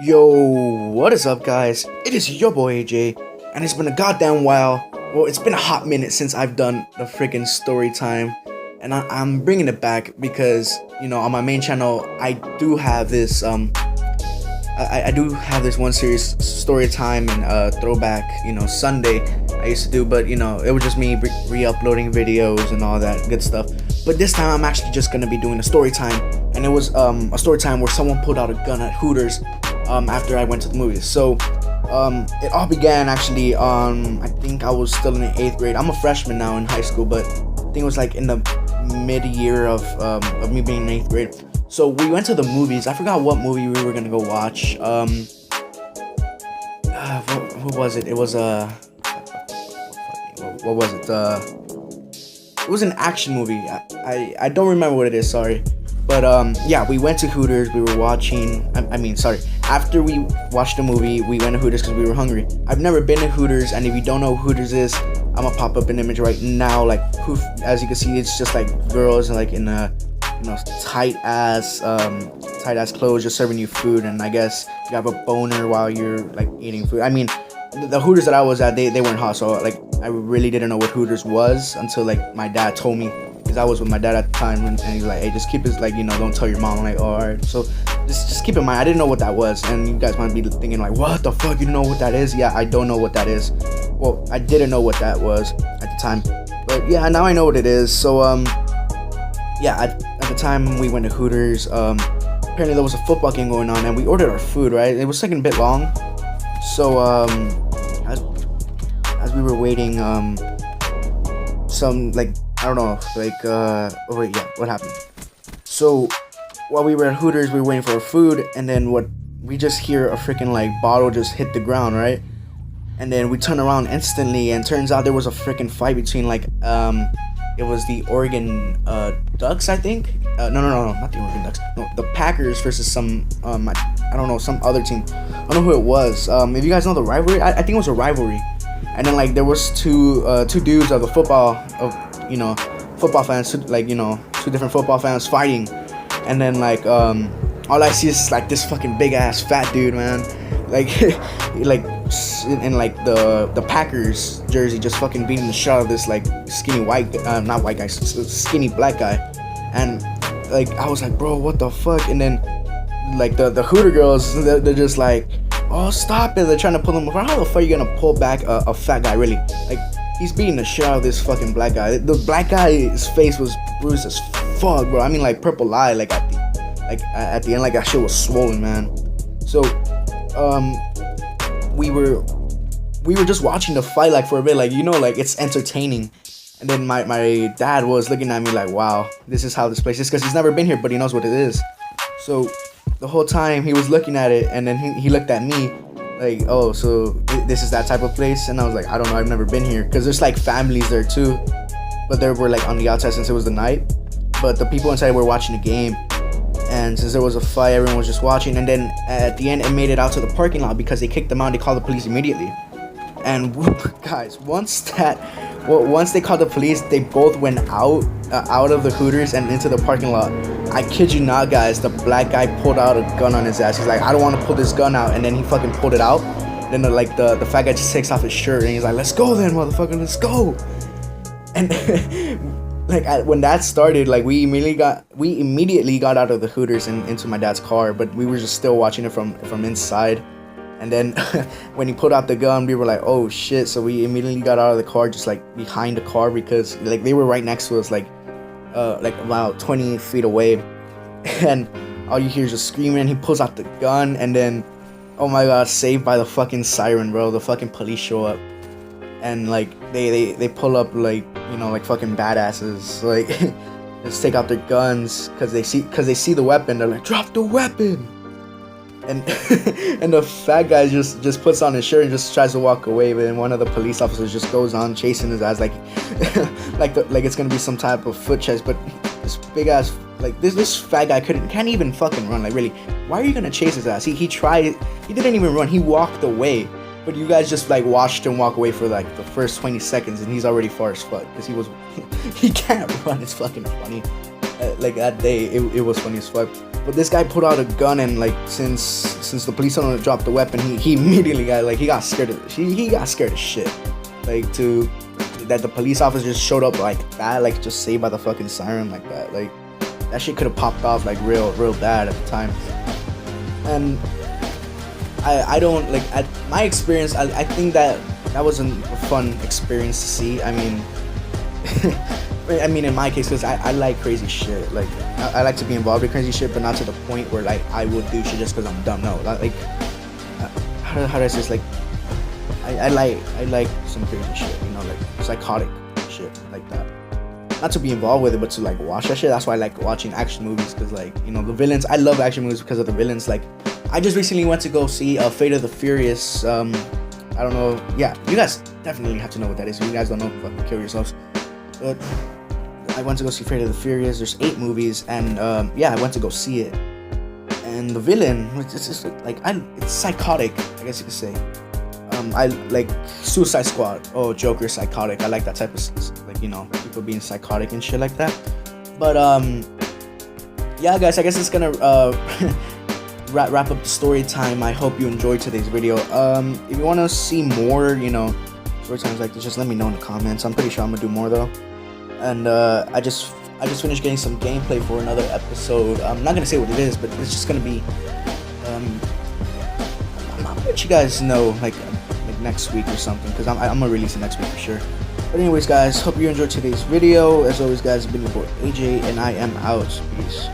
Yo, what is up, guys? It is your boy AJ, and it's been a goddamn while. Well, it's been a hot minute since I've done the freaking story time, and I'm bringing it back because on my main channel I do have this I do have this one series story time and throwback Sunday I used to do, but it was just me re-uploading videos and all that good stuff. But this time I'm actually just gonna be doing a story time, and it was a story time where someone pulled out a gun at Hooters after I went to the movies. So it all began actually on, I think I was still in the 8th grade. I'm a freshman now in high school, but I think it was like in the mid-year of me being in 8th grade. So we went to the movies. I forgot what movie we were gonna go watch. What was it? It was what was it? It was an action movie. I don't remember what it is. Sorry. But yeah, we went to Hooters. We were watching. Sorry. After we watched the movie, we went to Hooters because we were hungry. I've never been to Hooters, and if you don't know who Hooters is, I'm gonna pop up an image right now. Like, as you can see, it's just like girls like in a tight ass clothes, just serving you food, and I guess you have a boner while you're like eating food. I mean, the Hooters that I was at, they weren't hot, so like I really didn't know what Hooters was until like my dad told me. Because I was with my dad at the time, and he's like, hey, just keep it, like, don't tell your mom. I'm like, oh, alright. So just keep in mind, I didn't know what that was. And you guys might be thinking like, what the fuck, you don't know what that is? Yeah, I don't know what that is. Well, I didn't know what that was at the time, but yeah, now I know what it is. So yeah, at the time we went to Hooters. Apparently there was a football game going on, and we ordered our food, right? It was taking a bit long. So as we were waiting, some, like, I don't know, like, oh wait, yeah, what happened? So, while we were at Hooters, we were waiting for our food, and then we just hear a freaking, like, bottle just hit the ground, right? And then we turn around instantly, and turns out there was a freaking fight between, like, it was the Oregon, Ducks, I think? No, not the Oregon Ducks. No, the Packers versus some, I don't know, some other team. I don't know who it was. If you guys know the rivalry, I think it was a rivalry. And then, like, there was two dudes of the football fans, two different football fans fighting. And then, like, all I see is like this fucking big ass fat dude, man, like like in like the Packers jersey, just fucking beating the shit out of this like skinny not white guy, skinny black guy. And like I was like, bro, what the fuck? And then like the Hooter girls, they're just like, oh, stop it. They're trying to pull him apart. How the fuck are you gonna pull back a fat guy, really? Like, he's beating the shit out of this fucking black guy. The black guy's face was bruised as fuck, bro. I mean, like, purple eye, like, at the end, like, that shit was swollen, man. So, we were just watching the fight, like, for a bit, like, like, it's entertaining. And then my dad was looking at me like, wow, this is how this place is, because he's never been here, but he knows what it is. So the whole time he was looking at it, and then he looked at me like, oh, so this is that type of place? And I was like, I don't know, I've never been here, because there's like families there too, but they were like on the outside since it was the night, but the people inside were watching the game. And since there was a fight, everyone was just watching. And then at the end, it made it out to the parking lot because they kicked them out. They called the police immediately. And guys, once they called the police, they both went out of the Hooters and into the parking lot. I kid you not, guys, the black guy pulled out a gun on his ass. He's like, I don't want to pull this gun out. And then he fucking pulled it out. Then the fat guy just takes off his shirt and he's like, let's go then, motherfucker, let's go. And like, when that started, like, we immediately got out of the Hooters and into my dad's car, but we were just still watching it from inside. And then when he pulled out the gun, we were like, oh shit. So we immediately got out of the car, just like behind the car, because like they were right next to us, like about 20 feet away. And all you hear is just screaming. He pulls out the gun, and then, oh my god, saved by the fucking siren, bro. The fucking police show up, and like they pull up, like, like fucking badasses, like just take out their guns because they see the weapon. They're like, drop the weapon. And and the fat guy just puts on his shirt and just tries to walk away, but then one of the police officers just goes on chasing his ass, like like it's gonna be some type of foot chase. But this big ass, like, this fat guy can't even fucking run. Like, really, why are you gonna chase his ass? He tried, he didn't even run, he walked away. But you guys just like watched him walk away for like the first 20 seconds, and he's already far as fuck because he can't run. It's fucking funny. like that day, it was funny as fuck. But this guy pulled out a gun, and like since the police owner dropped the weapon, he immediately got scared of he got scared of shit. Like that the police officer just showed up like that, like just saved by the fucking siren like that. Like that shit could have popped off like real bad at the time. And I don't like, at my experience, I think that wasn't a fun experience to see. I mean in my case, because I like crazy shit. Like I like to be involved in crazy shit, but not to the point where like I would do shit just because I'm dumb. No, like how do I say this? Like I like some crazy shit, you know, like psychotic shit like that. Not to be involved with it, but to like watch that shit. That's why I like watching action movies, because like, you know, the villains. I love action movies because of the villains. Like I just recently went to go see Fate of the Furious. I don't know. Yeah, you guys definitely have to know what that is. If you guys don't know, fucking kill yourselves. But I went to go see Fate of the Furious. There's 8 movies, and yeah, I went to go see it. And the villain, it's just like it's psychotic, I guess you could say. I like Suicide Squad. Oh, Joker, psychotic. I like that type of, like, you know, people being psychotic and shit like that. But yeah, guys, I guess it's gonna wrap up the story time. I hope you enjoyed today's video. If you want to see more, you know, story times like this, just let me know in the comments. I'm pretty sure I'm gonna do more though. And I just finished getting some gameplay for another episode. I'm not gonna say what it is, but it's just gonna be I'll let you guys know like next week or something, because I'm gonna release it next week for sure. But anyways, guys, hope you enjoyed today's video. As always, guys, it's been your boy AJ, and I am out. Peace.